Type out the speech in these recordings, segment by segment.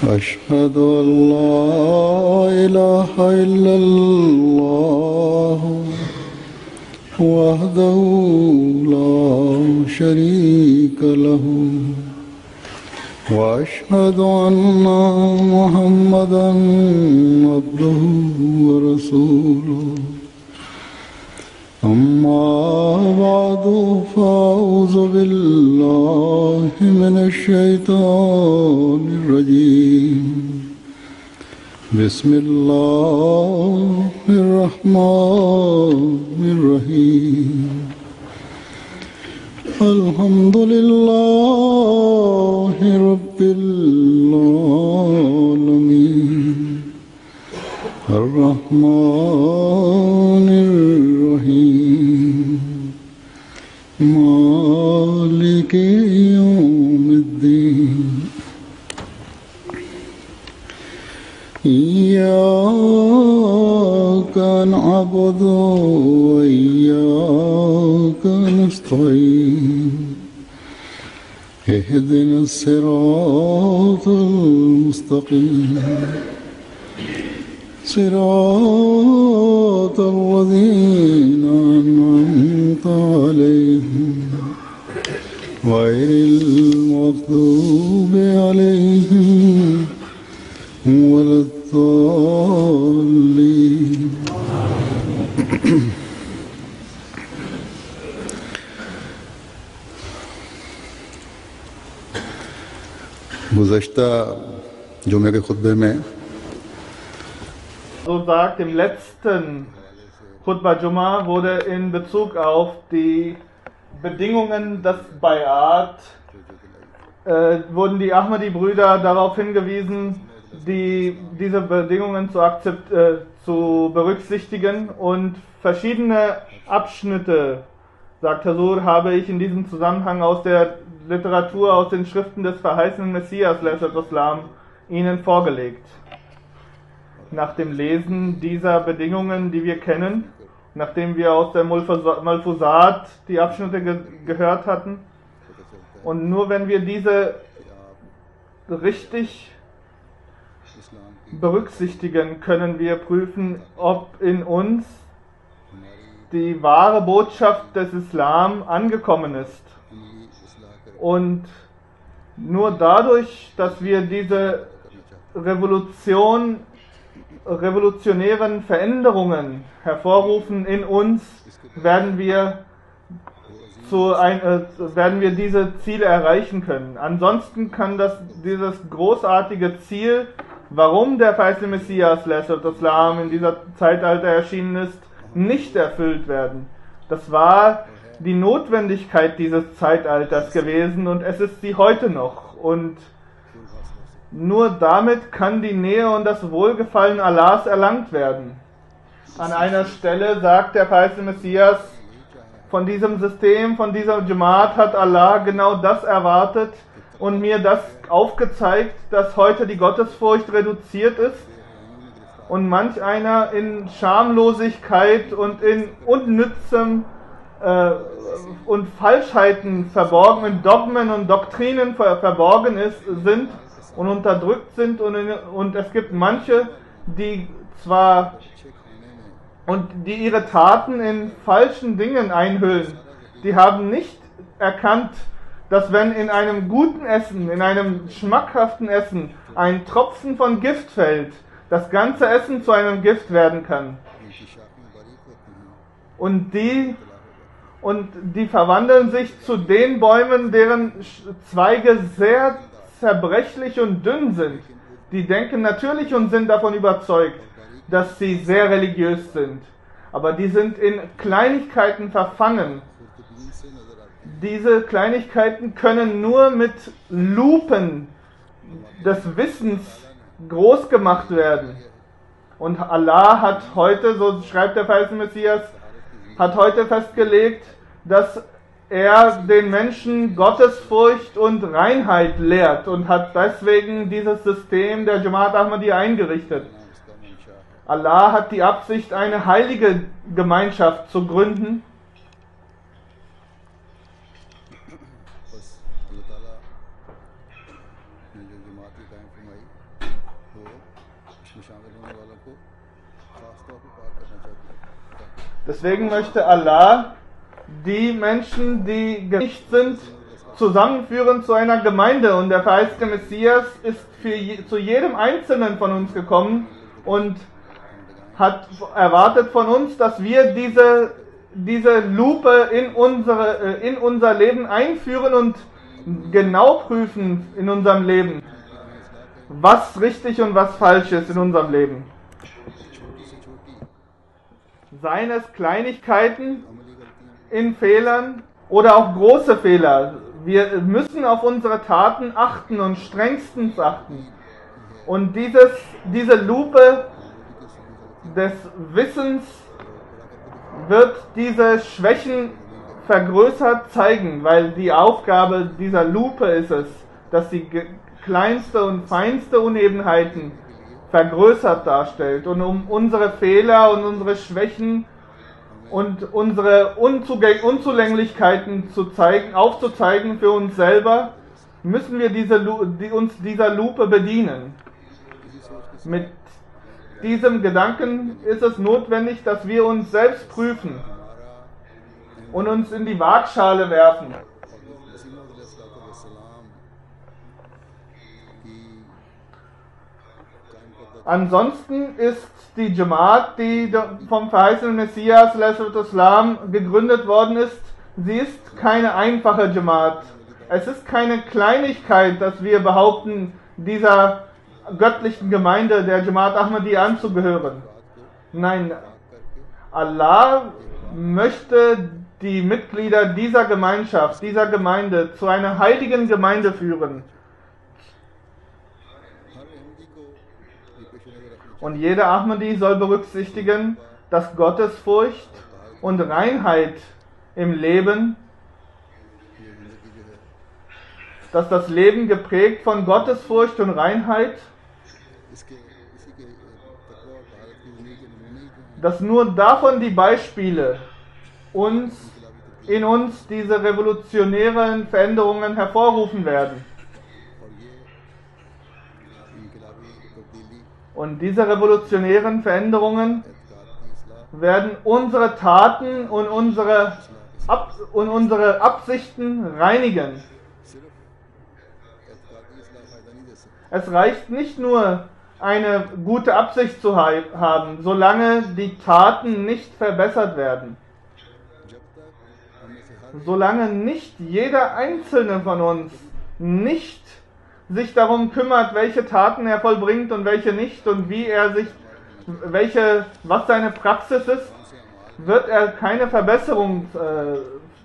أشهد أن لا إله إلا الله وحده لا شريك له وأشهد أن محمدا عبده ورسوله أما بعد فأعوذ بالله من الشيطان الرجيم بسم الله الرحمن الرحيم الحمد لله رب العالمين الرحمن الرحيم مالك يوم الدين إياك نعبد وإياك نستعين اهدنا الصراط المستقيم صراط الذين أنعمت عليهم غير المغضوب عليهم ولا الضالين गुज़श्ता जुमे के खुतबे में So sagt, im letzten Khutbah Jum'ah wurde in Bezug auf die Bedingungen des Bay'at, wurden die Ahmadi-Brüder darauf hingewiesen, diese Bedingungen zu berücksichtigen, und verschiedene Abschnitte, sagt Hazur, habe ich in diesem Zusammenhang aus der Literatur, aus den Schriften des verheißenen Messias, Islam, Ihnen vorgelegt. Nach dem Lesen dieser Bedingungen, die wir kennen, nachdem wir aus der Malfuzat die Abschnitte gehört hatten, und nur wenn wir diese richtig berücksichtigen, können wir prüfen, ob in uns die wahre Botschaft des Islam angekommen ist. Und nur dadurch, dass wir diese revolutionären Veränderungen hervorrufen in uns, werden wir diese Ziele erreichen können. Ansonsten kann dieses großartige Ziel, warum der verheißene Messias Islam in dieser Zeitalter erschienen ist, nicht erfüllt werden. Das war die Notwendigkeit dieses Zeitalters gewesen, und es ist sie heute noch. Und nur damit kann die Nähe und das Wohlgefallen Allahs erlangt werden. An einer Stelle sagt der verheißene Messias, von diesem System, von dieser Jamaat hat Allah genau das erwartet und mir das aufgezeigt, dass heute die Gottesfurcht reduziert ist und manch einer in Schamlosigkeit und in unnützem und Falschheiten verborgen, in Dogmen und Doktrinen verborgen sind und unterdrückt sind, und es gibt manche, die ihre Taten in falschen Dingen einhüllen. Die haben nicht erkannt, dass wenn in einem guten Essen, in einem schmackhaften Essen, ein Tropfen von Gift fällt, das ganze Essen zu einem Gift werden kann. Und die verwandeln sich zu den Bäumen, deren Zweige sehr zerbrechlich und dünn sind. Die denken natürlich und sind davon überzeugt, dass sie sehr religiös sind. Aber die sind in Kleinigkeiten verfangen. Diese Kleinigkeiten können nur mit Lupen des Wissens groß gemacht werden. Und Allah hat heute, so schreibt der verheißene Messias, hat heute festgelegt, dass er den Menschen Gottesfurcht und Reinheit lehrt und hat deswegen dieses System der Jamaat Ahmadi eingerichtet. Allah hat die Absicht, eine heilige Gemeinschaft zu gründen. जमाती कायम फरमाई तो इसमें शामिल होने वालों को खास तौर पर पाक करना चाहती है। Deswegen möchte Allah die Menschen, die nicht sind, zusammenführen zu einer Gemeinde. Und der verheißte Messias ist zu jedem Einzelnen von uns gekommen und hat erwartet von uns, dass wir diese Lupe in unser Leben einführen und genau prüfen in unserem Leben, was richtig und was falsch ist in unserem Leben. Seien es Kleinigkeiten in Fehlern oder auch große Fehler. Wir müssen auf unsere Taten achten und strengstens achten. Und diese Lupe des Wissens wird diese Schwächen vergrößert zeigen, weil die Aufgabe dieser Lupe ist es, dass sie kleinste und feinste Unebenheiten vergrößert darstellt und um unsere Fehler und unsere Schwächen und unsere Unzulänglichkeiten aufzuzeigen für uns selber, müssen wir uns dieser Lupe bedienen. Mit diesem Gedanken ist es notwendig, dass wir uns selbst prüfen und uns in die Waagschale werfen. Ansonsten ist die Jamaat, die vom verheißenen Messias Islam gegründet worden ist, sie ist keine einfache Jamaat. Es ist keine Kleinigkeit, dass wir behaupten, dieser göttlichen Gemeinde, der Jamaat Ahmadi, anzugehören. Nein, Allah möchte die Mitglieder dieser Gemeinschaft, dieser Gemeinde zu einer heiligen Gemeinde führen. Und jeder Ahmadi soll berücksichtigen, dass Gottesfurcht und Reinheit im Leben, dass das Leben geprägt von Gottesfurcht und Reinheit, dass nur davon die Beispiele in uns diese revolutionären Veränderungen hervorrufen werden. Und diese revolutionären Veränderungen werden unsere Taten und unsere Absichten reinigen. Es reicht nicht nur, eine gute Absicht zu haben, solange die Taten nicht verbessert werden. Solange nicht jeder Einzelne von uns nicht sich darum kümmert, welche Taten er vollbringt und welche nicht und was seine Praxis ist, wird er keine Verbesserung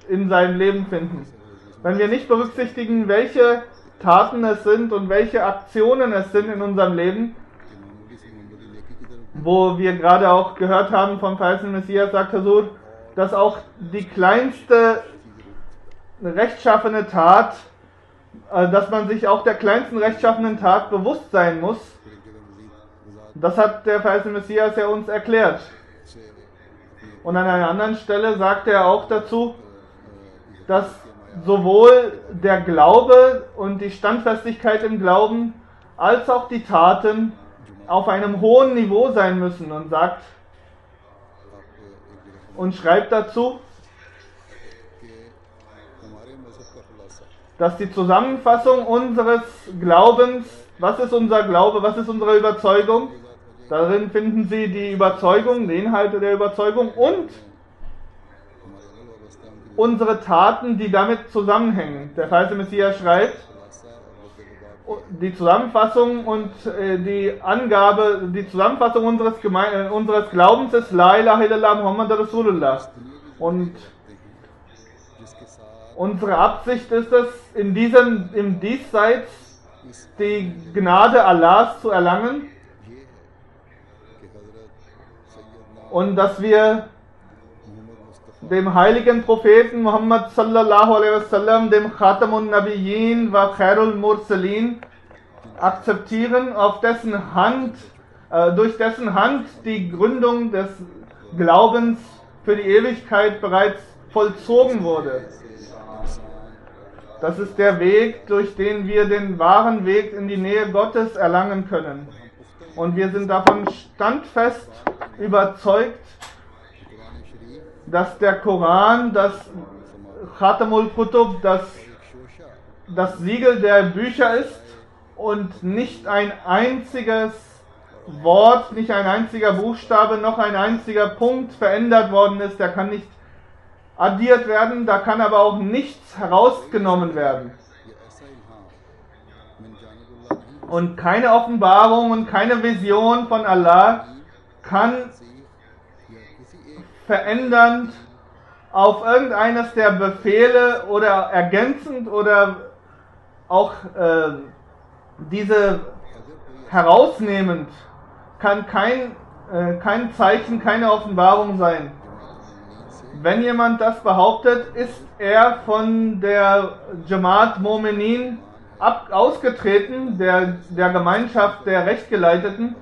in seinem Leben finden. Wenn wir nicht berücksichtigen, welche Taten es sind und welche Aktionen es sind in unserem Leben, wo wir gerade auch gehört haben vom verheißenen Messias, sagt Huzur, dass auch die kleinste rechtschaffene Tat, dass man sich auch der kleinsten rechtschaffenen Tat bewusst sein muss. Das hat der verheißene Messias ja uns erklärt. Und an einer anderen Stelle sagt er auch dazu, dass sowohl der Glaube und die Standfestigkeit im Glauben als auch die Taten auf einem hohen Niveau sein müssen und schreibt dazu, dass die Zusammenfassung unseres Glaubens, was ist unser Glaube, was ist unsere Überzeugung, darin finden Sie die Überzeugung, die Inhalte der Überzeugung und unsere Taten, die damit zusammenhängen. Der verheißene Messias schreibt, die Zusammenfassung und die Zusammenfassung unseres Glaubens ist La ilaha illallah Muhammad Rasulullah. Und unsere Absicht ist es, im Diesseits die Gnade Allahs zu erlangen und dass wir dem heiligen Propheten Muhammad sallallahu alaihi wasallam, dem Khatamun Nabiyyin wa Khairul Mursalin, akzeptieren, durch dessen Hand die Gründung des Glaubens für die Ewigkeit bereits vollzogen wurde. Das ist der Weg, durch den wir den wahren Weg in die Nähe Gottes erlangen können. Und wir sind davon standfest überzeugt, Quran Sharif dass der Koran, das Khatamul Kutub, एक शोशा das Siegel der Bücher ist und nicht ein einziges Wort, nicht ein einziger Buchstabe, noch ein einziger Punkt verändert worden ist. Der kann nicht addiert werden, da kann aber auch nichts herausgenommen werden. ये ऐसा इल्हाम मिन जानिबुल्लाह नहीं Und keine Offenbarung und keine Vision von Allah kann सी या किसी एक verändernd auf irgendeines der Befehle oder ergänzend oder auch diese herausnehmend kann kein Zeichen, keine Offenbarung sein. Wenn jemand das behauptet, ist er von der Jamaat Mu'minin ausgetreten, der Gemeinschaft der Rechtgeleiteten,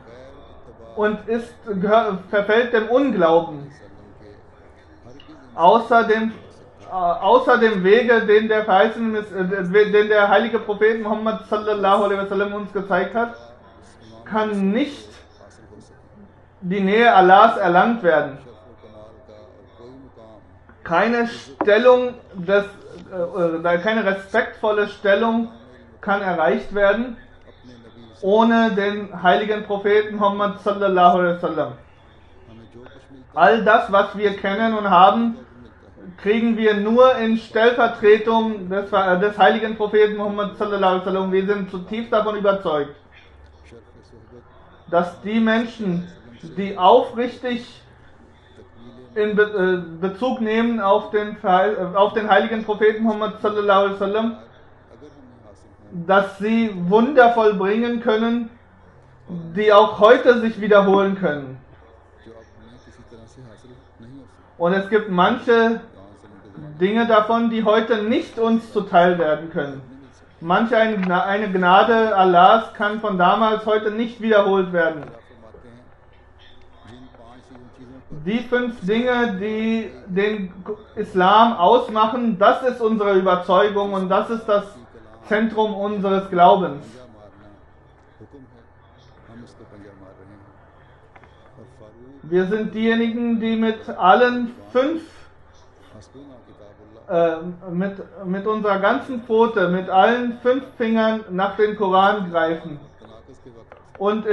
und verfällt dem Unglauben. Außer dem Wege, den der heilige Prophet Muhammad sallallahu alaihi wasallam uns gezeigt hat, kann nicht die Nähe Allahs erlangt werden. Keine respektvolle Stellung kann erreicht werden ohne den heiligen Propheten Muhammad sallallahu alaihi wasallam. All das, was wir kennen und haben, kriegen wir nur in Stellvertretung des heiligen Propheten Muhammad sallallahu alaihi wasallam. Wir sind zutiefst davon überzeugt, dass die Menschen, die aufrichtig in Bezug nehmen auf den heiligen Propheten Muhammad sallallahu alaihi wasallam, dass sie Wunder vollbringen können, die auch heute sich wiederholen können. Und es gibt manche Dinge davon, die heute nicht uns zuteil werden können. Manche eine Gnade Allahs kann von damals heute nicht wiederholt werden. Die 5 Dinge, die den Islam ausmachen, das ist unsere Überzeugung und das ist das Zentrum unseres Glaubens. Wir sind diejenigen, die mit allen 5, mit unserer ganzen Pfote, mit allen 5 Fingern nach dem Koran greifen. Und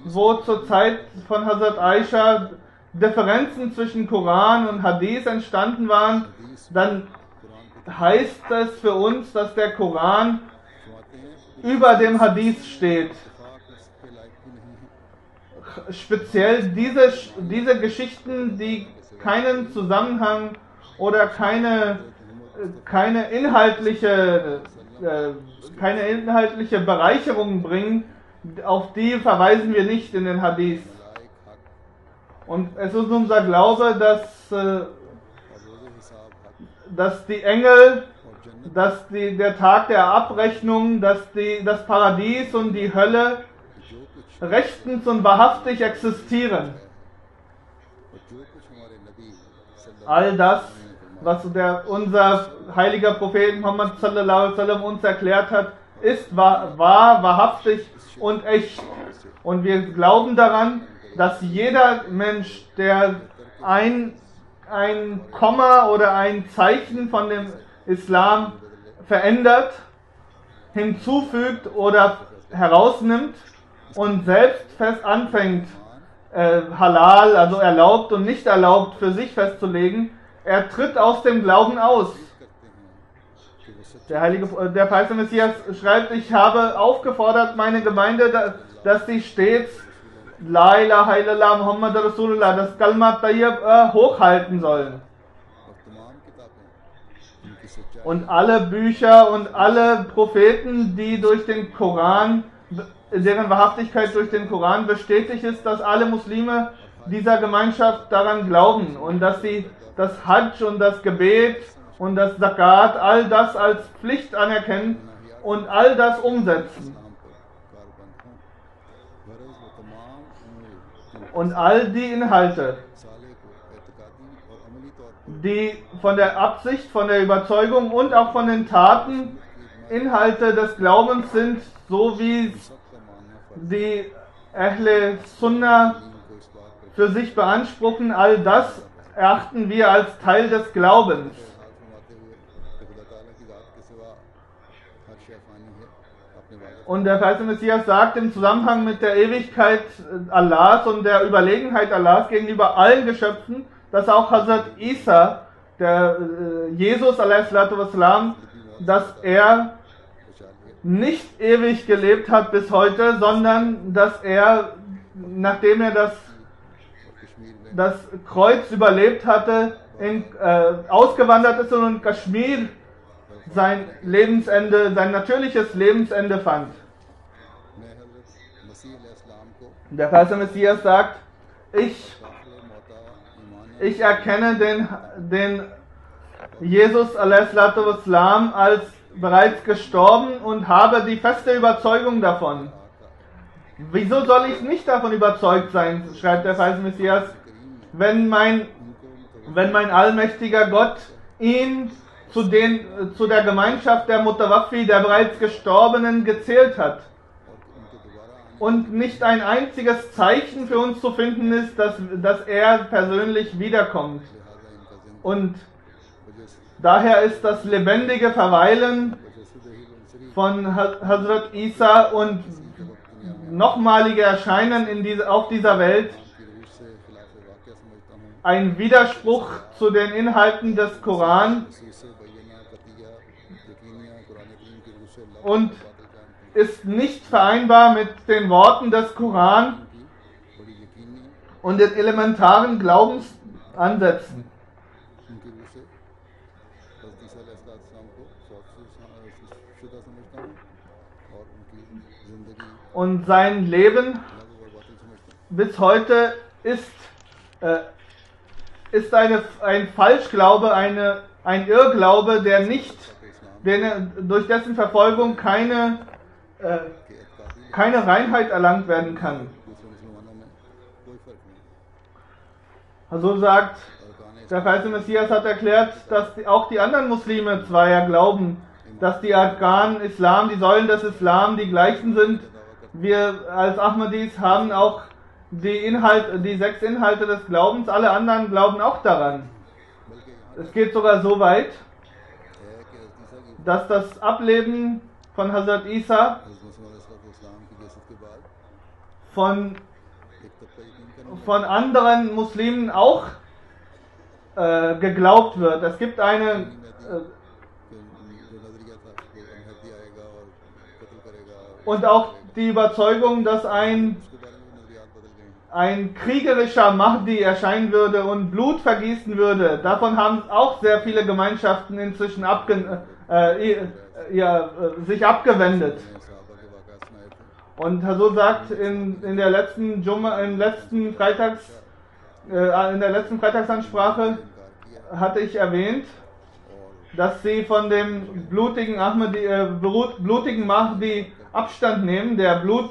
wo zur Zeit von Hazrat Aisha Differenzen zwischen Koran und Hadith entstanden waren, dann heißt es für uns, dass der Koran über dem Hadith steht. Speziell diese Geschichten, die keinen Zusammenhang oder keine inhaltliche Bereicherung bringen, auf die verweisen wir nicht in den Hadith. Und es ist unser Glaube, dass die Engel, dass der Tag der Abrechnung, dass das Paradies und die Hölle rechtens und wahrhaftig existieren. All das, was unser heiliger Prophet Muhammad sallallahu alaihi wasallam uns erklärt hat, ist wahr, wahrhaftig und echt. Und wir glauben daran, dass jeder Mensch, der ein Komma oder ein Zeichen von dem Islam verändert, hinzufügt oder herausnimmt und selbst fest anfängt, halal, also erlaubt und nicht erlaubt, für sich festzulegen, er tritt aus dem Glauben aus. Der Feiste Messias schreibt, ich habe aufgefordert, meine Gemeinde, dass sie stets La ilaha illallah Muhammad Rasulullah, das Kalma Tayyib hochhalten sollen. Und alle Bücher und alle Propheten, die durch den Koran, deren Wahrhaftigkeit durch den Koran bestätigt ist, dass alle Muslime dieser Gemeinschaft daran glauben und dass sie das Hajj und das Gebet und das Zakat, all das als Pflicht anerkennen und all das umsetzen. Und all die Inhalte, die von der Absicht, von der Überzeugung und auch von den Taten Inhalte des Glaubens sind, so wie die Ahle Sunnah für sich beanspruchen. All das erachten wir als Teil des Glaubens. Und der verheißene Messias sagt im Zusammenhang mit der Ewigkeit Allahs und der Überlegenheit Allahs gegenüber allen Geschöpfen, dass auch Hazrat Isa, der Jesus a.s., dass er nicht ewig gelebt hat bis heute, sondern dass er, nachdem er das Kreuz überlebt hatte, ausgewandert ist und in Kaschmir sein Lebensende, sein natürliches Lebensende fand. Der verheißene Messias sagt, ich erkenne den Jesus a.s. als bereits gestorben und habe die feste Überzeugung davon. Wieso soll ich nicht davon überzeugt sein, schreibt der verheißene Messias, wenn mein allmächtiger Gott ihn zu der Gemeinschaft der Mutawaffi, der bereits Gestorbenen, gezählt hat. Und nicht ein einziges Zeichen für uns zu finden ist, dass er persönlich wiederkommt. Und daher ist das lebendige Verweilen von Hazrat Isa und nochmalige Erscheinen auf dieser Welt ein Widerspruch zu den Inhalten des Koran und ist nicht vereinbar mit den Worten des Koran und den elementaren Glaubensansätzen. Und sein Leben bis heute ist ein Falschglaube, ein Irrglaube, durch dessen Verfolgung keine Reinheit erlangt werden kann. Also sagt der verheißene Messias, hat erklärt, dass auch die anderen Muslime zwar ja glauben, dass die Arkan Islam, die Säulen des Islam, die gleichen sind. Wir als Ahmadis haben auch die 6 Inhalte des Glaubens, alle anderen glauben auch daran. Es geht sogar so weit, dass das Ableben von Hazrat Isa von anderen Muslimen auch geglaubt wird. Es gibt und auch die Überzeugung, dass ein kriegerischer Mahdi erscheinen würde und Blut vergießen würde. Davon haben auch sehr viele Gemeinschaften inzwischen sich abgewendet. Und so sagt in der letzten Freitagsansprache hatte ich erwähnt, dass sie von dem blutigen Mahdi Abstand nehmen, der Blut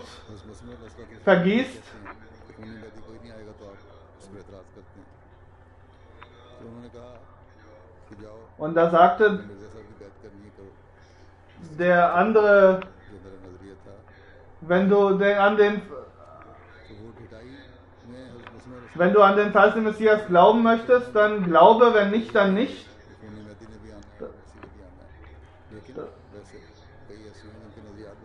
vergießt. Und da sagte der andere, wenn du an den falschen Messias glauben möchtest, dann glaube, wenn nicht, dann nicht.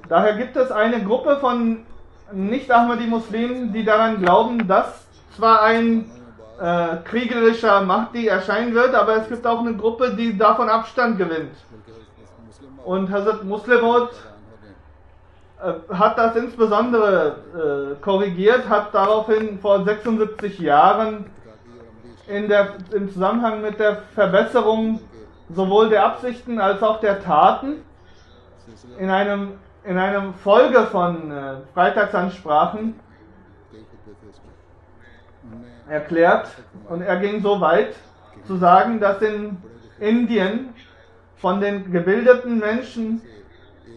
Daher gibt es eine Gruppe von Nicht-Ahmadi-Muslimen, die daran glauben, dass zwar ein kriegerischer Mahdi erscheinen wird, aber es gibt auch eine Gruppe, die davon Abstand gewinnt. Und Hazrat Muslim Maud hat das insbesondere korrigiert, hat daraufhin vor 76 Jahren im Zusammenhang mit der Verbesserung sowohl der Absichten als auch der Taten in einem Folge von Freitagsansprachen erklärt, und er ging so weit zu sagen, dass in Indien von den gebildeten Menschen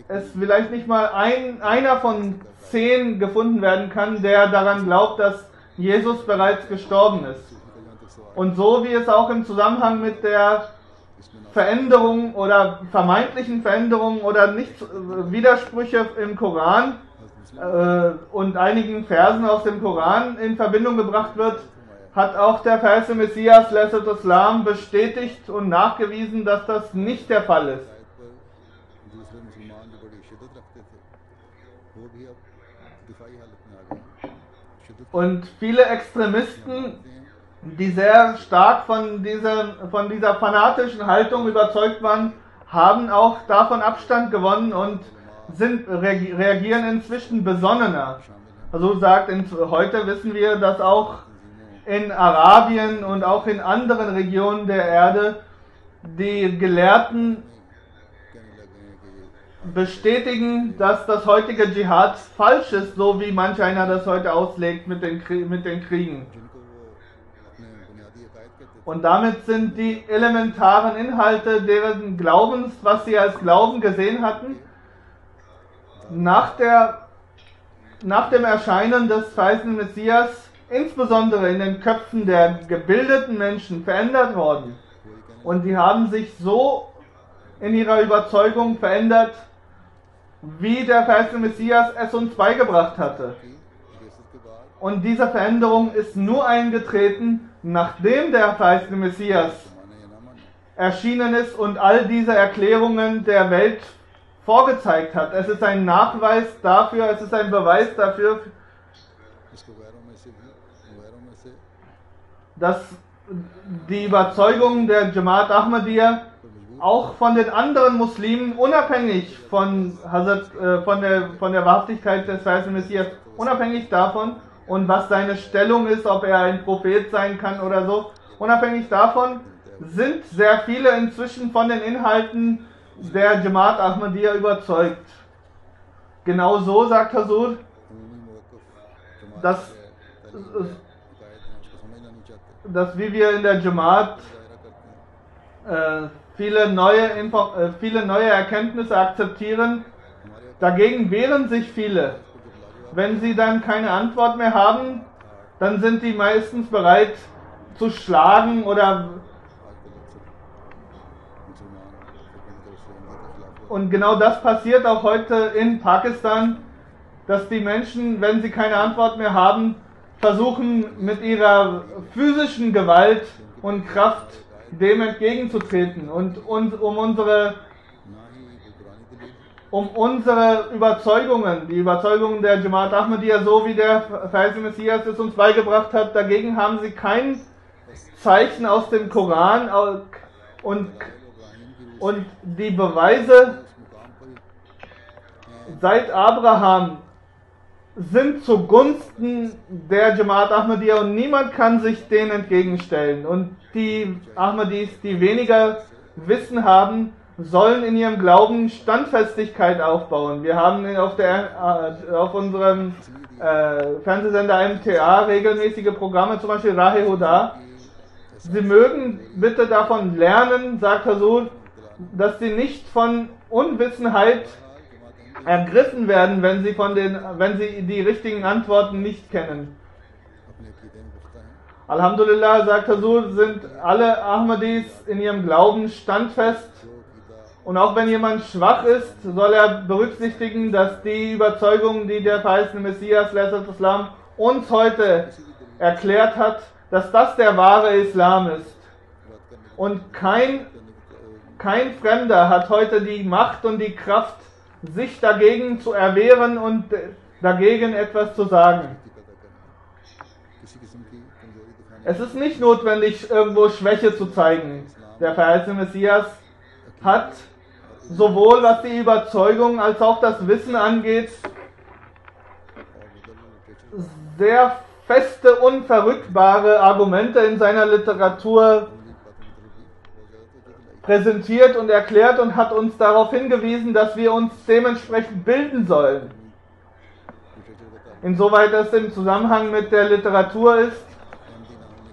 es vielleicht nicht mal einer von 10 gefunden werden kann, der daran glaubt, dass Jesus bereits gestorben ist. Und so wie es auch im Zusammenhang mit der Veränderung oder vermeintlichen Veränderung oder Widersprüche im Koran und einigen Versen aus dem Koran in Verbindung gebracht wird, hat auch der verheißene Messias Islam bestätigt und nachgewiesen, dass das nicht der Fall ist. दूसरे मुसलमान जो बड़ी शिद्दत रखते थे वो भी अब दिफाई हालत में आ गए हैं। शिद्दत Und viele Extremisten, die sehr stark von dieser fanatischen Haltung überzeugt waren, haben auch davon Abstand gewonnen und reagieren inzwischen besonnener. Also sagt, heute wissen wir, dass auch in Arabien und auch in anderen Regionen der Erde die Gelehrten bestätigen, dass das heutige Dschihad falsch ist, so wie manch einer das heute auslegt mit den Kriegen. Und damit sind die elementaren Inhalte deren Glaubens, was sie als Glauben gesehen hatten, nach dem Erscheinen des verheißenen Messias, insbesondere in den Köpfen der gebildeten Menschen, verändert worden. Und die haben sich so in ihrer Überzeugung verändert, wie der verheißene Messias es uns beigebracht hatte. Und diese Veränderung ist nur eingetreten, nachdem der verheißene Messias erschienen ist und all diese Erklärungen der Welt vorgezeigt hat. Es ist ein Nachweis dafür, es ist ein Beweis dafür, dass die Überzeugung der Jamaat Ahmadiyya auch von den anderen Muslimen, unabhängig von der Wahrhaftigkeit des verheißenen Messias, unabhängig davon und was seine Stellung ist, ob er ein Prophet sein kann oder so, unabhängig davon sind sehr viele inzwischen von den Inhalten der Jamaat Ahmadiyya überzeugt. Genau so sagt Hazur, dass wie wir in der Jamaat viele neue Erkenntnisse akzeptieren. Dagegen wehren sich viele. Wenn sie dann keine Antwort mehr haben, dann sind die meistens bereit zu schlagen oder. Und genau das passiert auch heute in Pakistan, dass die Menschen, wenn sie keine Antwort mehr haben, versuchen mit ihrer physischen Gewalt und Kraft dem entgegenzutreten und um unsere Überzeugungen, die Überzeugungen der Jamaat Ahmadiyya, so wie der verheißene Messias es uns beigebracht hat, dagegen haben sie kein Zeichen aus dem Koran und die Beweise seit Abraham sind zugunsten der Jamaat Ahmadiyya und niemand kann sich denen entgegenstellen. Und die Ahmadis, die weniger Wissen haben, sollen in ihrem Glauben Standfestigkeit aufbauen. Wir haben auf unserem Fernsehsender MTA regelmäßige Programme, zum Beispiel Rahe Huda. Sie mögen bitte davon lernen, sagt Hazur, dass sie nicht von Unwissenheit ergriffen werden, wenn sie die richtigen Antworten nicht kennen. Alhamdulillah, sagt Hazur, sind alle Ahmadis in ihrem Glauben standfest. Und auch wenn jemand schwach ist, soll er berücksichtigen, dass die Überzeugung, die der verheißene Messias Islam uns heute erklärt hat, dass das der wahre Islam ist. Und kein Fremder hat heute die Macht und die Kraft, sich dagegen zu erwehren und dagegen etwas zu sagen. Es ist nicht notwendig, irgendwo Schwäche zu zeigen. Der verheißene Messias hat sowohl was die Überzeugung als auch das Wissen angeht, sehr feste, unverrückbare Argumente in seiner Literatur präsentiert und erklärt und hat uns darauf hingewiesen, dass wir uns dementsprechend bilden sollen. Insoweit das im Zusammenhang mit der Literatur ist,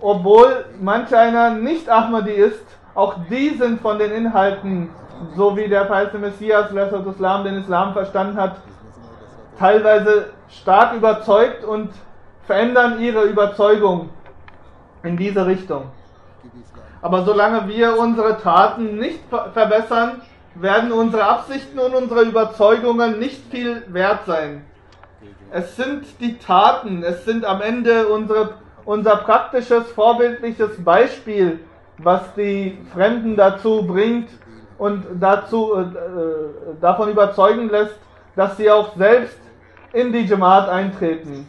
obwohl manch einer nicht Ahmadi ist, auch die sind von den Inhalten, so wie der verheißene Messias Islam den Islam verstanden hat, teilweise stark überzeugt und verändern ihre Überzeugung in diese Richtung. कि भी इस्लाम Aber solange wir unsere Taten nicht verbessern, werden unsere Absichten und unsere Überzeugungen nicht viel wert sein. Es sind die Taten, es sind am Ende unser praktisches, vorbildliches Beispiel, was die Fremden dazu bringt und davon überzeugen lässt, dass sie auch selbst in die Jamaat eintreten.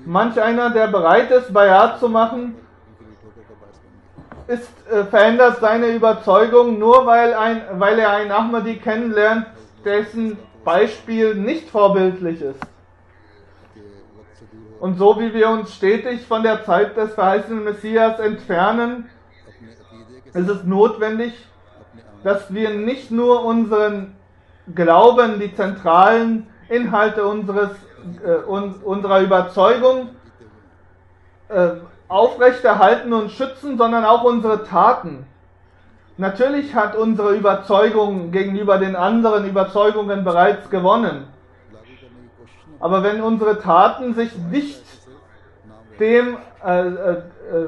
Manch einer, der bereit ist, Bayat zu machen, उनके लिए ठोकर का बायस बन गया। verändert seine Überzeugung nur, weil er einen Ahmadi kennenlernt, dessen Beispiel nicht vorbildlich ist. कि वक्त से दूर हो Und so wie wir uns stetig von der Zeit des verheißenen Messias entfernen, अपने अकीदे के ist es notwendig, अपने आम dass wir nicht nur unseren Glauben, die zentralen Inhalte unserer Überzeugung जीते हुए aufrechterhalten und schützen, sondern auch unsere Taten. Natürlich hat unsere Überzeugung gegenüber den anderen Überzeugungen bereits gewonnen. लागू करने की कोशिश नहीं Aber wenn unsere Taten sich nicht नाम dem, अक्सर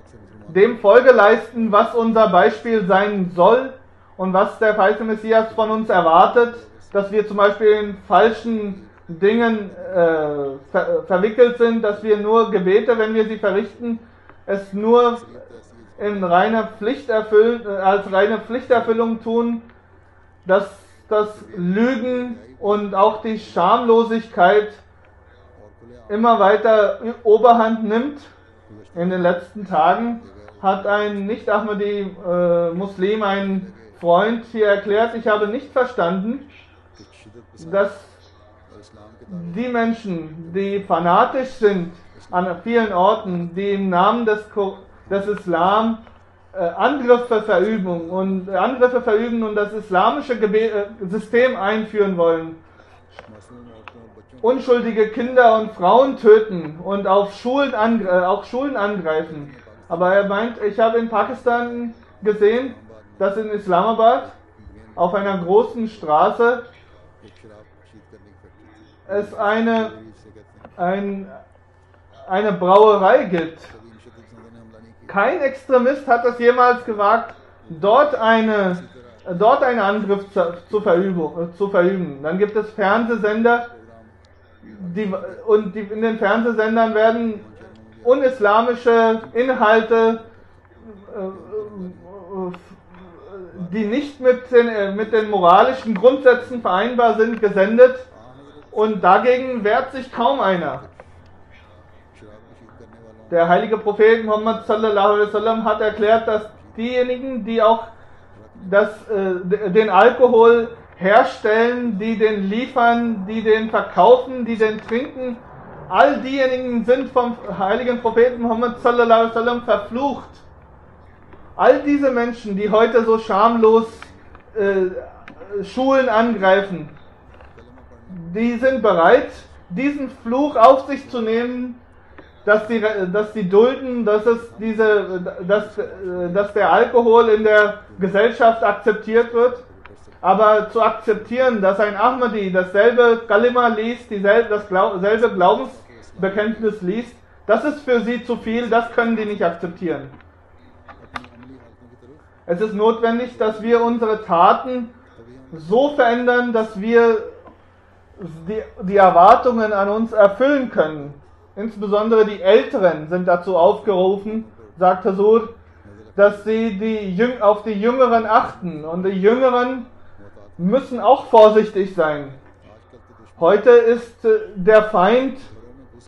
मुसलमान dem Folge leisten, was unser Beispiel sein soll und was der verheißene Messias von uns erwartet, dass wir zum Beispiel in falschen Dingen verwickelt sind, dass wir nur Gebete, wenn wir sie verrichten, es nur in reiner als reine Pflichterfüllung tun, dass das Lügen und auch die Schamlosigkeit और खुले immer weiter Oberhand nimmt. In den letzten Tagen hat ein Nicht-Ahmadi-Muslim, ein Freund hier erklärt, ich habe nicht verstanden, कि शिद्दत पसंद dass और इस्लाम के दावे die Menschen, die fanatisch sind an vielen Orten, die im Namen des Islam Angriffe verüben und das islamische System einführen wollen, मासूम औरतों और बच्चों unschuldige Kinder und Frauen töten und auch Schulen angreifen. Aber er meint, ich habe in Pakistan gesehen, dass in Islamabad auf einer großen Straße एक शराब शीत करने की फैक्ट्री थी es से कहते हैं eine Brauerei gibt. कभी इन शिद्दत पसंदों ने हमला नहीं किया Kein Extremist hat es jemals gewagt, dort einen Angriff zu verüben. Dann gibt es Fernsehsender, in den Fernsehsendern werden unislamische Inhalte, die nicht mit den moralischen Grundsätzen vereinbar sind, gesendet und dagegen wehrt sich kaum einer. शराब की शीत करने वालों Der heilige Prophet Muhammad sallallahu alaihi wasallam hat erklärt, dass diejenigen, die auch den Alkohol herstellen, die den liefern, die den verkaufen, die den trinken, all diejenigen sind vom heiligen Propheten Muhammad sallallahu alaihi wasallam verflucht. All diese Menschen, die heute so schamlos Schulen angreifen, die sind bereit, diesen Fluch auf sich zu nehmen, dass sie dulden, dass der Alkohol in der Gesellschaft akzeptiert wird. Aber zu akzeptieren, dass ein Ahmadi dasselbe Kalima liest, dasselbe Glaubensbekenntnis liest, das ist für sie zu viel, das können die nicht akzeptieren. अपनी अमली हालतों की तरफ Es ist notwendig, dass wir unsere Taten so verändern, dass wir die Erwartungen an uns erfüllen können. Insbesondere die Älteren sind dazu aufgerufen, sagt Huzur, dass sie auf die Jüngeren achten. Und die Jüngeren müssen auch vorsichtig sein. Heute ist der Feind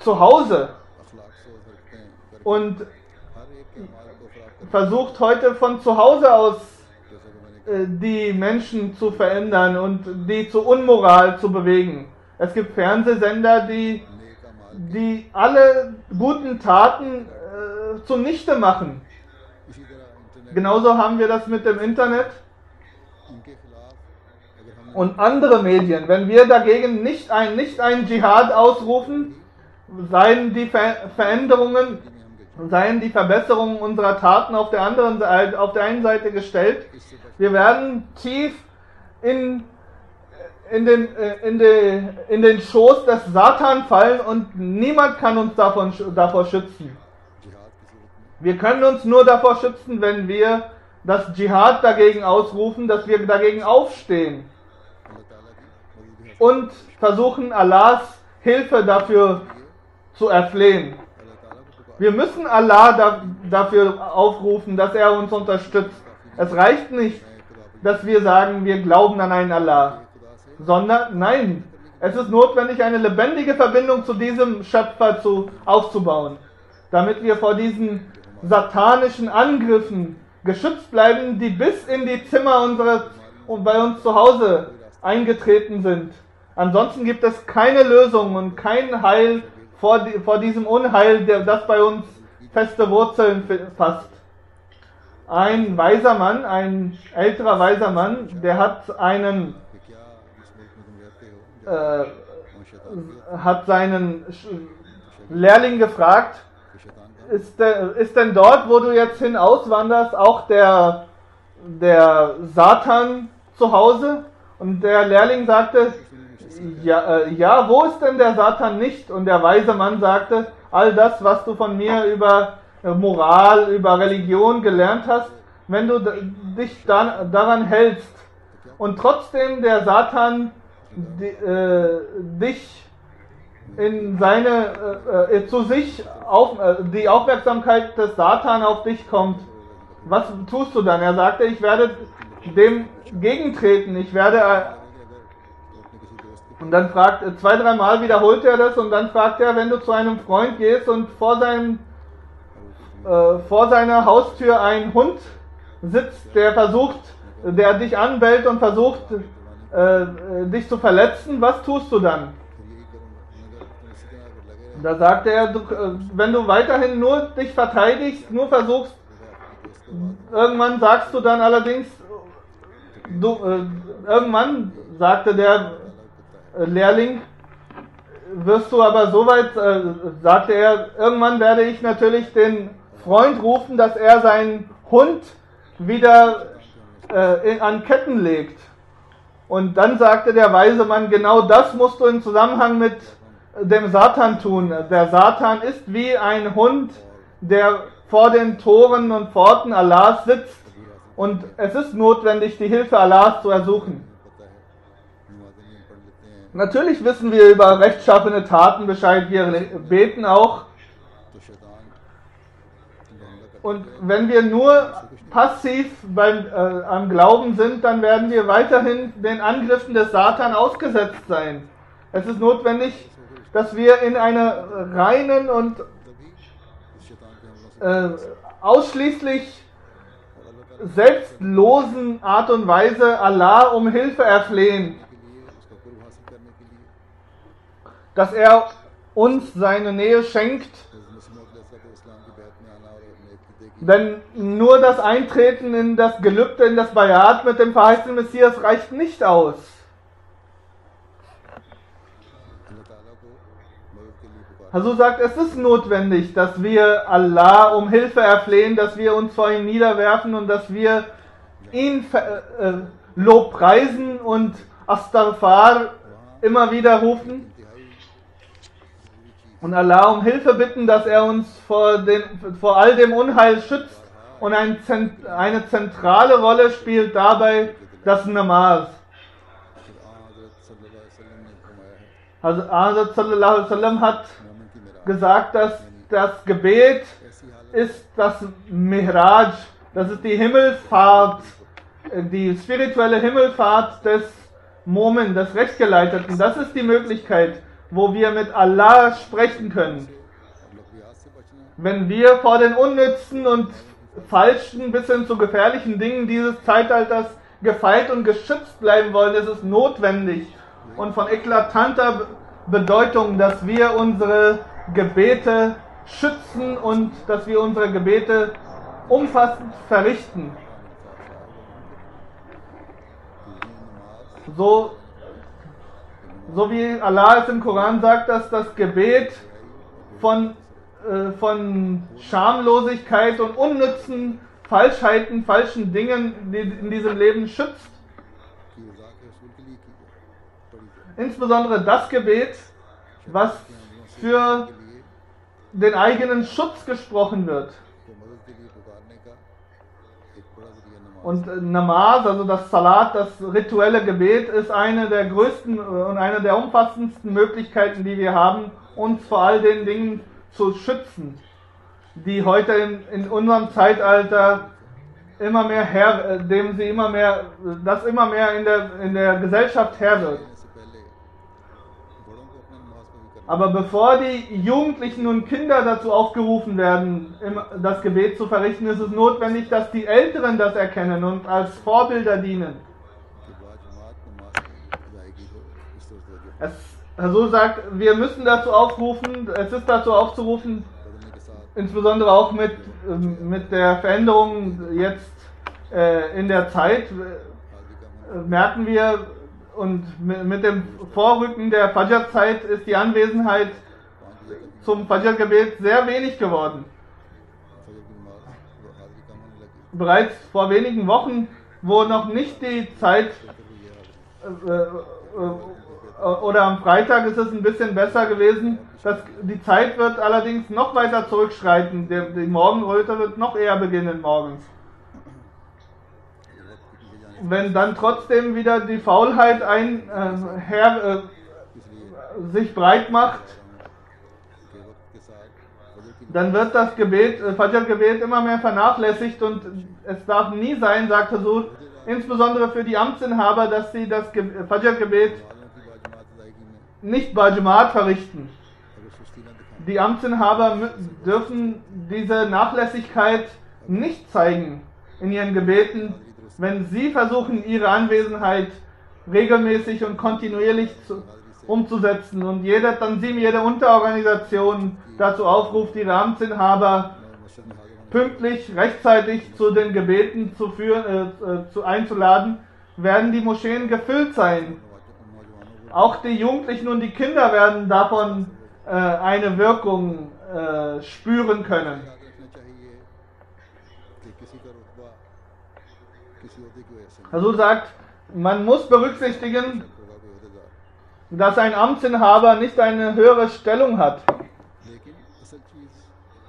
zu Hause अखलाक से हरकतें und हर एक के अमाल को खराब कर versucht heute von zu Hause aus जैसा कि मैंने die Menschen zu verändern und die zu Unmoral zu bewegen. Es gibt Fernsehsender, नेक अमाल die alle guten Taten zunichte machen. इसी तरह internet Genauso haben wir das mit dem Internet इनके खिलाफ अगर हम und andere Medien. Wenn wir dagegen nicht ein Dschihad ausrufen, seien die Veränderungen, seien die Verbesserungen unserer Taten auf der einen Seite gestellt. Wir werden tief in den Schoß des Satan fallen und niemand kann uns davor schützen. जिहाद की सूरत में Wir können uns nur davor schützen, wenn wir das Dschihad dagegen ausrufen, dass wir dagegen aufstehen अल्लाह ताला की मदद भी हासिल und versuchen, Allahs Hilfe dafür zu erflehen. अल्लाह ताला को पुकार Wir müssen Allah dafür aufrufen, dass er uns unterstützt. Es reicht nicht, dass wir sagen, wir glauben an einen Allah, खुदा से sondern nein, es ist notwendig, eine lebendige Verbindung zu diesem Schöpfer aufzubauen, damit wir vor diesen satanischen Angriffen geschützt bleiben, die bis in die Zimmer und bei uns zu Hause eingetreten sind. Ansonsten gibt es keine Lösung und kein Heil vor diesem Unheil, das bei uns feste Wurzeln fasst. Ein weiser Mann, ein älterer weiser Mann, der hat einen कि क्या इस मुल्क में तुम रहते हो जब वहाँ शैतान hat seinen Lehrling gefragt, कि शैतान का ist denn dort, wo du jetzt hin auswanderst, auch der Satan zu Hause? Und der Lehrling sagte, ja, wo ist denn der Satan nicht? Und der weise Mann sagte, all das, was du von mir über Moral, über Religion gelernt hast, wenn du dich dann daran hältst und trotzdem der Satan dich in zu sich die Aufmerksamkeit des Satan auf dich kommt, was tust du dann? Er sagte, ich werde dem gegentreten, und dann zwei, dreimal wiederholt er das und dann fragt er, wenn du zu einem Freund gehst und vor seiner Haustür ein Hund sitzt, der dich anbellt und versucht, dich zu verletzen, was tust du dann? Da sagte er, wenn du weiterhin nur dich verteidigst, nur versuchst, irgendwann sagst du dann allerdings, irgendwann, sagte der Lehrling, wirst du aber so weit, sagte er, irgendwann werde ich natürlich den Freund rufen, dass er seinen Hund wieder an Ketten legt. Und dann sagte der weise Mann, genau das musst du im Zusammenhang mit dem Satan tun. Der Satan ist wie ein Hund, der vor den Toren und Pforten Allahs sitzt. Und es ist notwendig, die Hilfe Allahs zu ersuchen. Natürlich wissen wir über rechtschaffene Taten Bescheid, wir beten auch. Und wenn wir nur passiv am Glauben sind, dann werden wir weiterhin den Angriffen des Satan ausgesetzt sein. Es ist notwendig, dass wir in einer reinen und ausschließlich selbstlosen Art und Weise Allah um Hilfe erflehen, dass er uns seine Nähe schenkt, denn nur das Eintreten in das Gelübde, in das Bayat mit dem verheißenen Messias reicht nicht aus. Also sagt, es ist notwendig, dass wir Allah um Hilfe erflehen, dass wir uns vor ihm niederwerfen und dass wir ihn lobpreisen und Astaghfar immer wieder rufen und Allah um Hilfe bitten, dass er uns vor all dem Unheil schützt, und eine zentrale Rolle spielt dabei das Namaz. Also Hazrat sallallahu alaihi wasallam hat gesagt, dass das Gebet ist das Mihraj, das ist die Himmelfahrt, die spirituelle Himmelfahrt des Mu'min, des Rechtgeleiteten. Das ist die Möglichkeit, wo wir mit Allah sprechen können. Wenn wir vor den unnützen und falschen bis hin zu gefährlichen Dingen dieses Zeitalters gefeit und geschützt bleiben wollen, ist es notwendig und von eklatanter Bedeutung, dass wir unsere Gebete schützen und dass wir unsere Gebete umfassend verrichten. So wie Allah es im Koran sagt, dass das Gebet von Schamlosigkeit und unnützen Falschheiten, falschen Dingen in diesem Leben schützt. Insbesondere das Gebet, was für den eigenen Schutz gesprochen wird. के लिए पुकारने का एक बड़ा जरिया नमाज Und Namaz, also das Salat, das rituelle Gebet, ist eine der größten und eine der umfassendsten Möglichkeiten, die wir haben, uns vor all den Dingen zu schützen, die heute in unserem Zeitalter immer mehr das immer mehr in der Gesellschaft Herr wird. से पहले बड़ों को अपना नमाज को भी करना Aber bevor die Jugendlichen und Kinder dazu aufgerufen werden, das Gebet zu verrichten, ist es notwendig, dass die Älteren das erkennen und als Vorbilder dienen. के बाद जमात नमाज की अदायगी हो इस तरह से So sagt, wir müssen dazu aufrufen, es ist dazu aufzurufen, बदलने के साथ insbesondere auch mit der Veränderung jetzt in der Zeit, merken wir, und mit dem Vorrücken der Fajr-Zeit ist die Anwesenheit zum Fajr-Gebet sehr wenig geworden. फजर की नमाज वो हाजिरी कम होने लगी Bereits vor wenigen Wochen, wo noch nicht die Zeit, oder am Freitag ist es ein bisschen besser gewesen, die Zeit wird allerdings noch weiter zurückschreiten, die Morgenröte wird noch eher beginnen morgens. Wenn dann trotzdem wieder die Faulheit sich breit macht, के वक्त के साथ फजर की dann wird das Fajr-Gebet immer mehr vernachlässigt und es darf nie sein, sagt Huzur, insbesondere für die Amtsinhaber, dass sie das Fajr-Gebet वालों की बाजमात अदायगी में nicht Bajmaat verrichten. अगर सुस्ती न दिखाएं Die Amtsinhaber dürfen diese Nachlässigkeit nicht zeigen in ihren Gebeten, wenn sie versuchen, ihre Anwesenheit regelmäßig und kontinuierlich umzusetzen und jede Tanzim, jede Unterorganisation dazu aufruft, ihre Amtsinhaber मस्जिद में हाजिर होने pünktlich, rechtzeitig zu den Gebeten einzuladen, werden die Moscheen gefüllt sein. नौजवानों को Auch die Jugendlichen und die Kinder werden davon eine Wirkung spüren können. याद रखना चाहिए कि किसी का रुतबा किसी ओहदे की वजह से नहीं Also sagt, man muss berücksichtigen, होगा कोई ओहदेदार dass ein Amtsinhaber nicht eine höhere Stellung hat. लेकिन असल चीज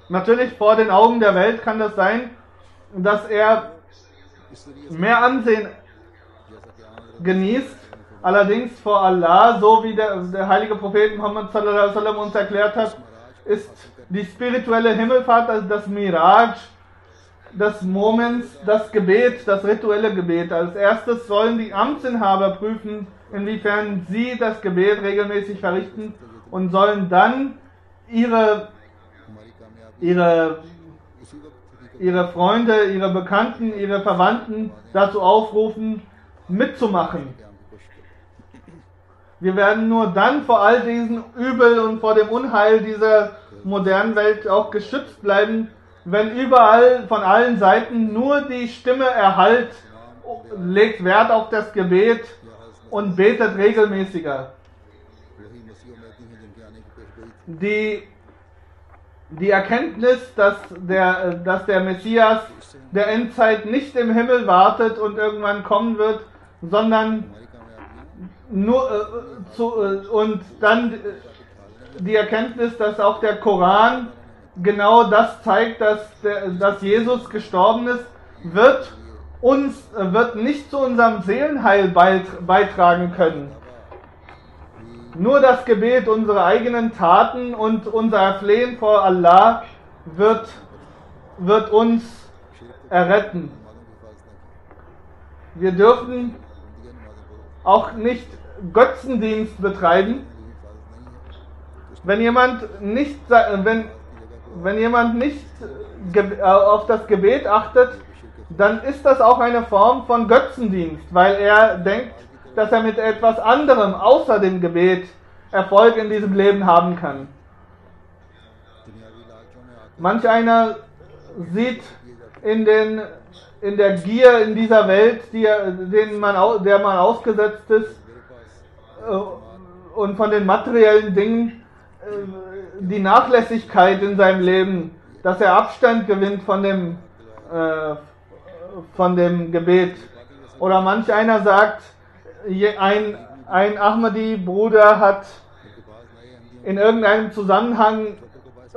Natürlich vor den Augen der Welt kann das sein, dass er इस जरिए से mehr Ansehen जैसा कि आम genießt, allerdings vor Allah, so wie der heilige Prophet Muhammad sallallahu alaihi wasallam uns erklärt hat, ist die spirituelle Himmelfahrt, also das Miraj, des Moments, das Gebet, das rituelle Gebet. Als erstes sollen die Amtsinhaber prüfen, inwiefern sie das Gebet regelmäßig verrichten und sollen dann ihre हमारी कामयाबी उसी वक्त हकीकत Freunde, ihre Bekannten, ihre Verwandten dazu aufrufen, mitzumachen. के आम की कोशिश करें Wir werden nur dann vor all diesen Übel und vor dem Unheil dieser modernen Welt auch geschützt bleiben, wenn überall von allen Seiten nur die Stimme erhallt, legt Wert auf das Gebet und betet regelmäßiger. वही मसीह और महदी हैं जिनके आने की पेशगोई थी Die Erkenntnis, dass der Messias der Endzeit nicht im Himmel wartet und irgendwann kommen wird, sondern हमारी कामयाबियां und dann die Erkenntnis, dass auch der Koran genau das zeigt, dass Jesus gestorben ist, wird nicht zu unserem Seelenheil beitragen können. Nur das Gebet, unsere eigenen Taten und unser Erflehen vor Allah wird uns erretten. Wir dürfen auch nicht Götzendienst betreiben. Wenn jemand nicht auf das Gebet achtet, dann ist das auch eine Form von Götzendienst, weil er denkt, dass er mit etwas anderem außer dem Gebet Erfolg in diesem Leben haben kann. दुनियावी लालचों में आकर Manch einer sieht in der Gier in dieser Welt, der man ausgesetzt ist, und von den materiellen Dingen, die Nachlässigkeit in seinem Leben, dass er Abstand gewinnt von dem Gebet. Oder manch einer sagt, ein Ahmadi-Bruder hat in irgendeinem Zusammenhang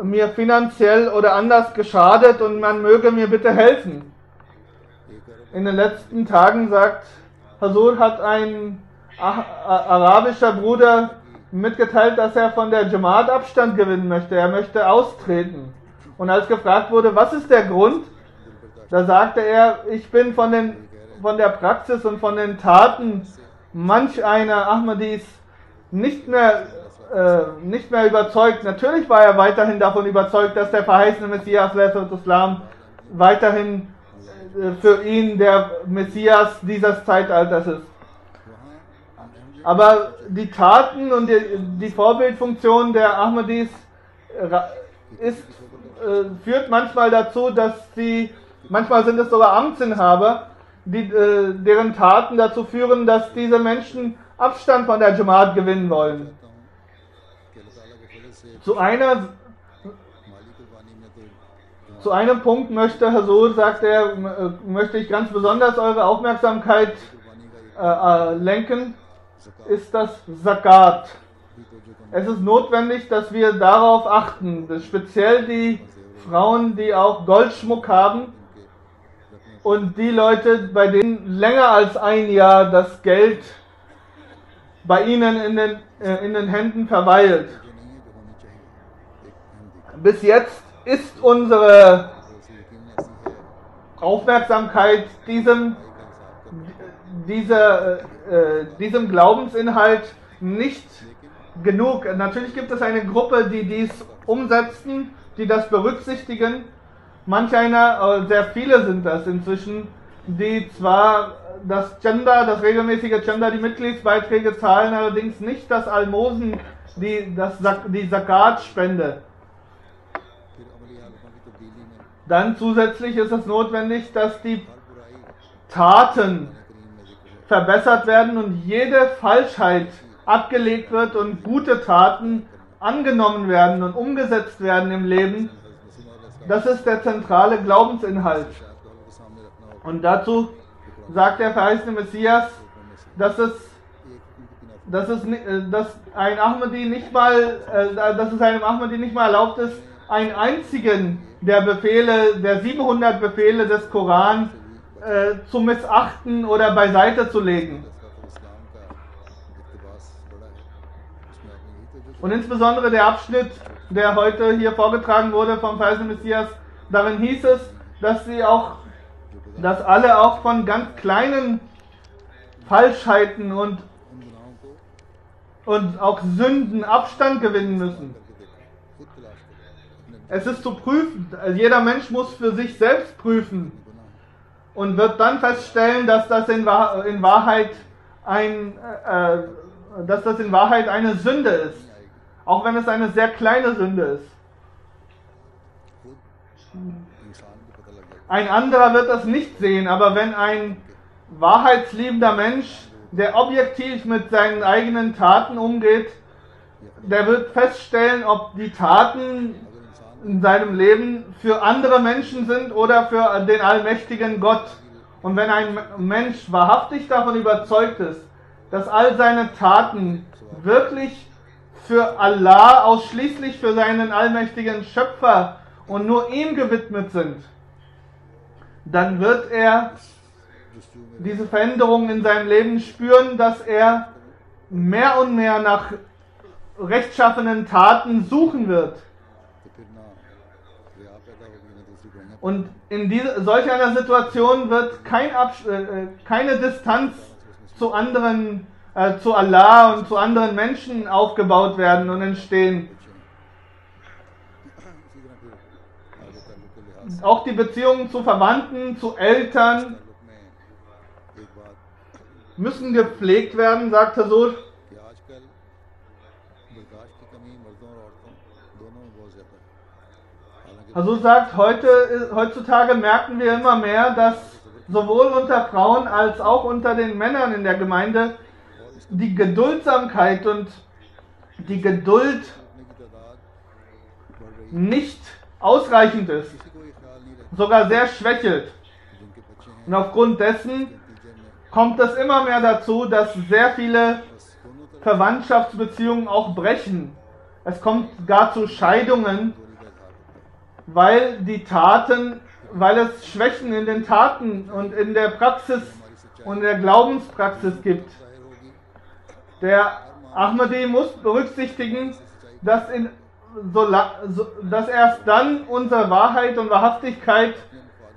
mir finanziell oder anders geschadet und man möge mir bitte helfen. In den letzten Tagen, sagt Huzur, hat ein arabischer Bruder mitgeteilt, dass er von der Jamaat Abstand gewinnen möchte. Er möchte austreten. Und als gefragt wurde, was ist der Grund, da sagte er, ich bin von der Praxis und von den Taten manch einer Ahmadis nicht mehr überzeugt. Natürlich war er weiterhin davon überzeugt, dass der verheißene Messias Islam weiterhin für ihn der Messias dieses Zeitalters ist. Aber die Taten und die Vorbildfunktion der Ahmadis führt manchmal dazu, dass manchmal sind es sogar Amtsinhaber, deren Taten dazu führen, dass diese Menschen Abstand von der Jamaat gewinnen wollen. Zu einem Punkt möchte Huzur, sagt er, möchte ich ganz besonders eure Aufmerksamkeit lenken, ist das Zakat. Es ist notwendig, dass wir darauf achten, dass speziell die Frauen, die auch Goldschmuck haben und die Leute, bei denen länger als ein Jahr das Geld bei ihnen in den Händen verweilt. Bis jetzt ist unsere Aufmerksamkeit diesem Glaubensinhalt nicht genug. Natürlich gibt es eine Gruppe, die dies umsetzen, die das berücksichtigen. Manch einer, sehr viele sind das inzwischen, die zwar das regelmäßige Chanda, die Mitgliedsbeiträge zahlen, allerdings nicht das Almosen, die Zakat-Spende. Dann zusätzlich ist es notwendig, dass die Taten verbessert werden und jede Falschheit abgelegt wird und gute Taten angenommen werden und umgesetzt werden im Leben. Das ist der zentrale Glaubensinhalt. Und dazu sagt der verheißene Messias, dass einem Ahmadi nicht mal erlaubt ist, einen einzigen der 700 Befehle des Koran zu missachten oder beiseite zu legen. Und insbesondere der Abschnitt, der heute hier vorgetragen wurde vom verheißenen Messias, darin hieß es, dass alle auch von ganz kleinen Falschheiten und auch Sünden Abstand gewinnen müssen. Es ist zu prüfen, jeder Mensch muss für sich selbst prüfen und wird dann feststellen, dass das in Wahrheit eine Sünde ist, auch wenn es eine sehr kleine Sünde ist. Ein anderer wird das nicht sehen, aber wenn ein wahrheitsliebender Mensch, der objektiv mit seinen eigenen Taten umgeht, der wird feststellen, ob die Taten in seinem Leben für andere Menschen sind oder für den allmächtigen Gott. Und wenn ein Mensch wahrhaftig davon überzeugt ist, dass all seine Taten wirklich für Allah, ausschließlich für seinen allmächtigen Schöpfer und nur ihm gewidmet sind, dann wird er diese Veränderung in seinem Leben spüren, dass er mehr und mehr nach rechtschaffenen Taten suchen wird. Und in solch einer Situation wird keine Distanz zu Allah und zu anderen Menschen aufgebaut werden und entstehen. Auch die Beziehungen zu Verwandten, zu Eltern müssen gepflegt werden, sagt Huzur. Huzur sagt, heutzutage merken wir immer mehr, dass sowohl unter Frauen als auch unter den Männern in der Gemeinde die Geduldsamkeit und die Geduld nicht ausreichend ist, sogar sehr schwächelt. Und aufgrund dessen kommt es immer mehr dazu, dass sehr viele Verwandtschaftsbeziehungen auch brechen. Es kommt gar zu Scheidungen weil es Schwächen in den Taten und in der Praxis und der Glaubenspraxis gibt. Der Ahmadi muss berücksichtigen, dass erst dann unsere Wahrheit und Wahrhaftigkeit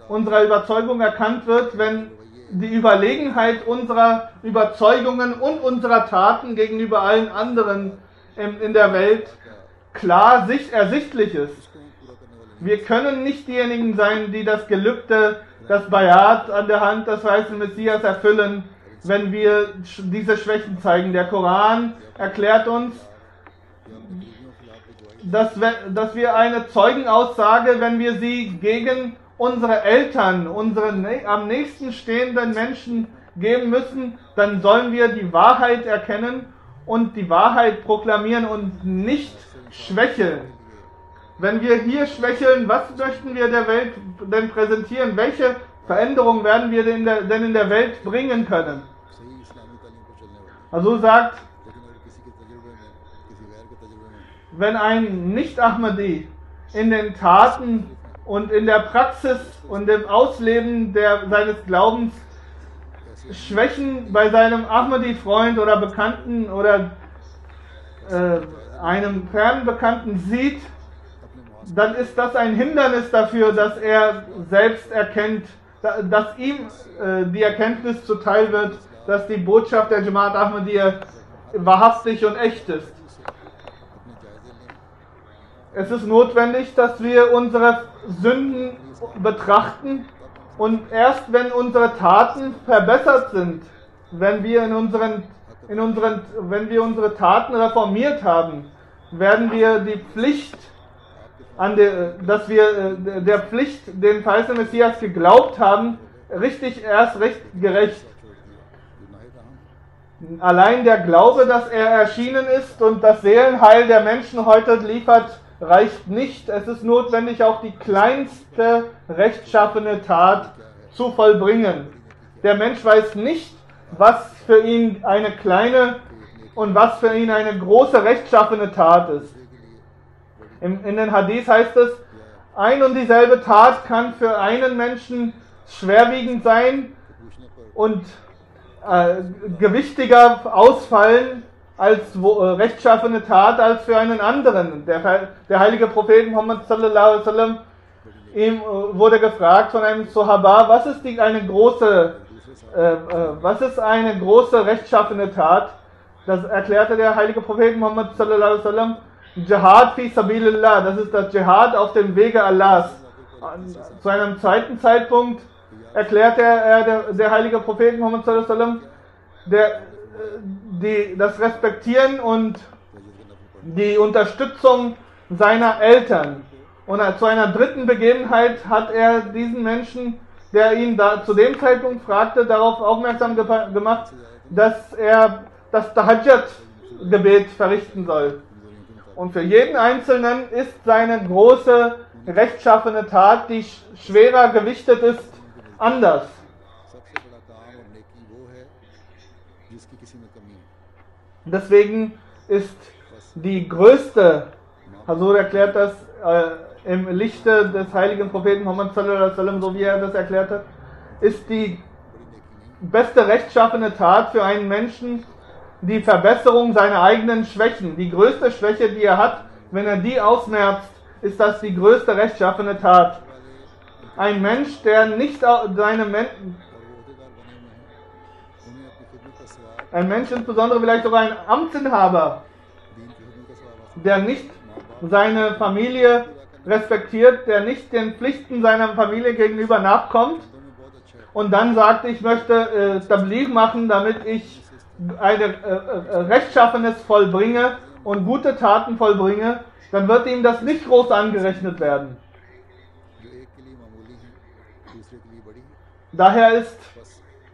unserer Überzeugung erkannt wird, wenn die Überlegenheit unserer Überzeugungen und unserer Taten gegenüber allen anderen in der Welt klar ersichtlich ist. Wir können nicht diejenigen sein, die das Gelübde, das Bayat an der Hand des weißen Messias erfüllen, wenn wir diese Schwächen zeigen. Der Koran erklärt uns, dass wir eine Zeugenaussage, wenn wir sie gegen unsere Eltern, unsere am nächsten stehenden Menschen geben müssen, dann sollen wir die Wahrheit erkennen und die Wahrheit proklamieren und nicht schwächeln. Wenn wir hier schwächeln, was möchten wir der Welt denn präsentieren? Welche Veränderungen werden wir denn in der Welt bringen können? Also sagt, wenn ein Nicht-Ahmadi in den Taten und in der Praxis und im Ausleben seines Glaubens Schwächen bei seinem Ahmadi-Freund oder Bekannten oder einem fernen Bekannten sieht, dann ist das ein Hindernis dafür, dass er selbst erkennt, dass ihm die Erkenntnis zuteil wird, dass die Botschaft der Jamaat Ahmadiyya wahrhaftig und echt ist. Es ist notwendig, dass wir unsere Sünden betrachten und erst wenn unsere Taten verbessert sind, wenn wir unsere Taten reformiert haben, werden wir die Pflicht der Pflicht, den falschen Messias geglaubt haben, erst recht gerecht. Allein der Glaube, dass er erschienen ist und das Seelenheil der Menschen heute liefert, reicht nicht. Es ist notwendig, auch die kleinste rechtschaffene Tat zu vollbringen. Der Mensch weiß nicht, was für ihn eine kleine und was für ihn eine große rechtschaffene Tat ist. In den Hadith heißt es, ein und dieselbe Tat kann für einen Menschen schwerwiegend sein und gewichtiger ausfallen als rechtschaffene Tat als für einen anderen. Der heilige Prophet Muhammad sallallahu alaihi wasallam, ihm wurde gefragt von einem Sahaba, was ist eine große rechtschaffene Tat? Das erklärte der heilige Prophet Muhammad sallallahu alaihi wasallam, Jihad fi sabilillah, das ist das Jihad auf dem Wege Allahs. Zu einem zweiten Zeitpunkt erklärte der heilige Prophet Muhammad sallallahu alaihi wasallam, das Respektieren und die Unterstützung seiner Eltern. Und zu einer dritten Begebenheit hat er diesen Menschen, der ihn zu dem Zeitpunkt fragte, darauf aufmerksam gemacht, dass er das Tahajjud-Gebet verrichten soll. Und für jeden Einzelnen ist seine große rechtschaffene Tat, die schwerer gewichtet ist, anders. Deswegen ist die größte, Hazur erklärt das im Lichte des heiligen Propheten Muhammad sallallahu alaihi wasallam, so wie er das erklärt hat, ist die beste rechtschaffene Tat für einen Menschen die Verbesserung seiner eigenen Schwächen. Die größte Schwäche, die er hat, wenn er die ausmerzt, ist das die größte rechtschaffene Tat. Ein Mensch, der nicht ein Mensch, insbesondere vielleicht sogar ein Amtsinhaber, der nicht seine Familie respektiert, der nicht den Pflichten seiner Familie gegenüber nachkommt und dann sagt, ich möchte Tabligh machen, damit ich Rechtschaffenes vollbringe und gute Taten vollbringe, dann wird ihm das nicht groß angerechnet werden. Daher ist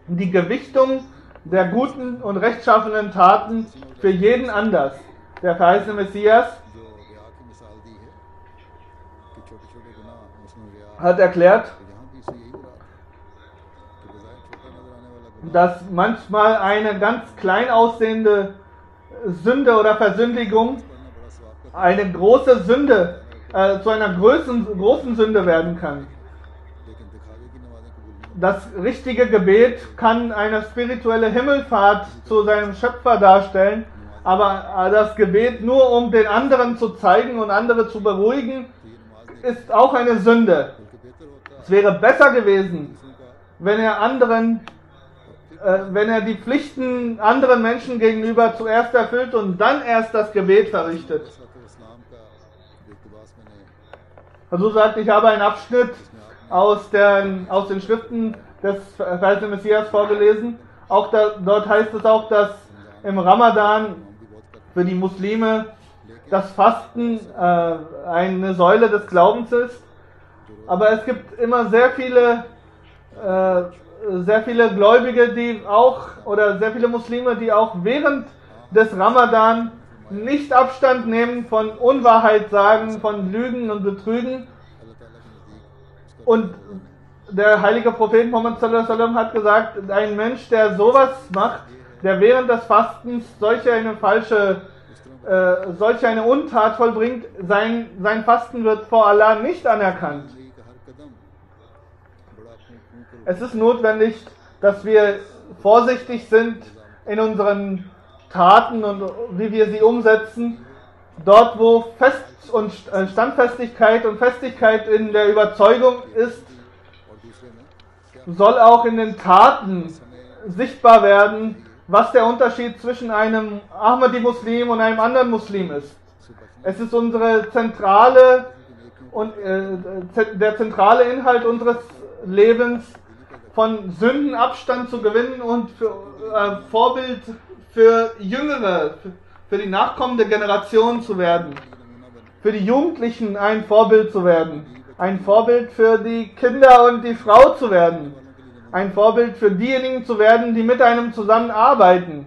die Gewichtung der guten und rechtschaffenen Taten für jeden anders. Der verheißene Messias hat erklärt, dass manchmal eine ganz klein aussehende Sünde oder Versündigung eine große Sünde zu einer großen Sünde werden kann. लेकिन दिखावे की नमाजें कबूल नहीं Das richtige Gebet kann eine spirituelle Himmelfahrt zu seinem Schöpfer darstellen, aber das Gebet nur um den anderen zu zeigen und andere zu beruhigen, ist auch eine Sünde. बल्कि बेहतर होता Es wäre besser gewesen, दूसरों का wenn er die Pflichten anderen Menschen gegenüber zuerst erfüllt und dann erst das Gebet verrichtet. इस्लाम का जो इक़्तिबास मैंने Also sagt, ich habe einen Abschnitt aus den Schriften des Verheißenen Messias vorgelesen. Dort heißt es auch, dass im Ramadan für die Muslime das Fasten eine Säule des Glaubens ist. Aber es gibt immer sehr viele Gläubige, sehr viele Muslime, die auch während des Ramadan nicht Abstand nehmen von Unwahrheit sagen, von Lügen und Betrügen. Und der heilige Prophet Muhammad sallallahu alaihi wasallam hat gesagt, ein Mensch, der sowas macht, der während des Fastens solch eine Untat vollbringt, sein Fasten wird vor Allah nicht anerkannt. Es ist notwendig, dass wir vorsichtig sind in unseren Taten und wie wir sie umsetzen. Dort, wo Standfestigkeit und Festigkeit in der Überzeugung ist, soll auch in den Taten sichtbar werden, was der Unterschied zwischen einem Ahmadi-Muslim und einem anderen Muslim ist. Es ist der zentrale Inhalt unseres Lebens, von Sünden Abstand zu gewinnen und Vorbild für Jüngere, für die nachkommende Generation zu werden, für die Jugendlichen ein Vorbild zu werden, ein Vorbild für die Kinder und die Frau zu werden, ein Vorbild für diejenigen zu werden, die mit einem zusammenarbeiten.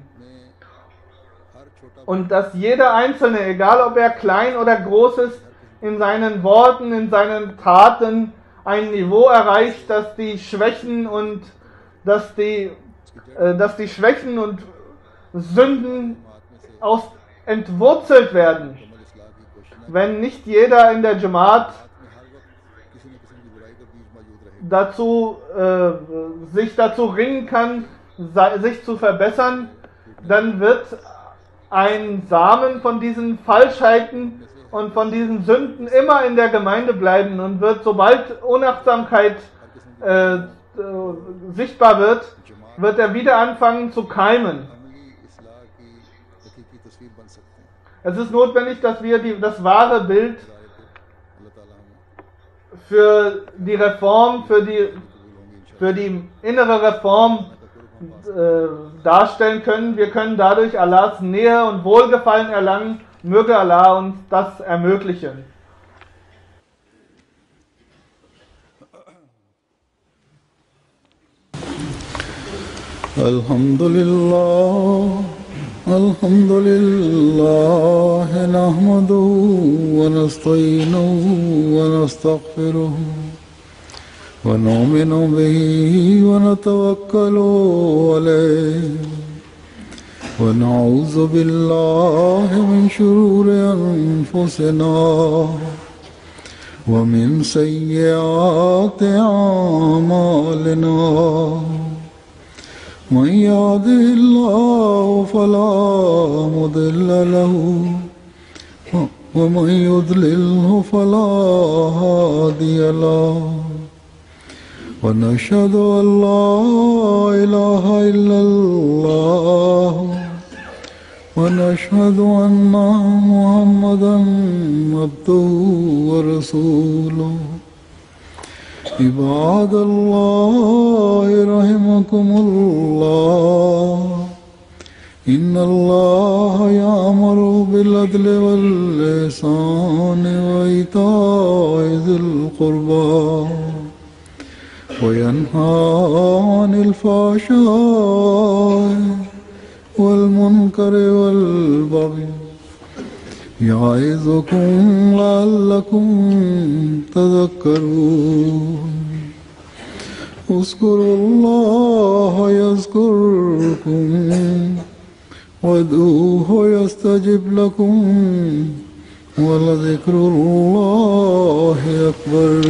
Und dass jeder Einzelne, egal ob er klein oder groß ist, in seinen Worten, in seinen Taten ein Niveau erreicht, dass die Schwächen und Sünden entwurzelt werden. Wenn nicht jeder in der Jamaat sich dazu ringen kann, sich zu verbessern, dann wird ein Samen von diesen Falschheiten und von diesen Sünden immer in der Gemeinde bleiben und wird, sobald Unachtsamkeit sichtbar wird er wieder anfangen zu keimen. Es ist notwendig, dass wir das wahre Bild für die Reform, für die innere Reform darstellen können. Wir können dadurch Allahs Nähe und Wohlgefallen erlangen. Möge Allah uns das ermöglichen. Alhamdulillah nahmaduhu wa nasta'inuhu wa nastaghfiruhu wa nu'minu bihi wa natawakkalu alayhi wa na'udzu billahi min shururi anfusina wa min sayyiati a'malina. من يهده الله فلا مضل له ومن يضلله فلا هادي له ونشهد أن لا إله إلا الله ونشهد أن محمدا عبده ورسوله. عباد الله رحمكم الله إن الله يأمر بالعدل والإحسان وإيتاء ذي القربى وينهى عن الفحشاء والمنكر والبغي يعظكم لعلكم تذكرون. اذكروا الله يذكركم وادعوه يستجب لكم ولذكر الله أكبر.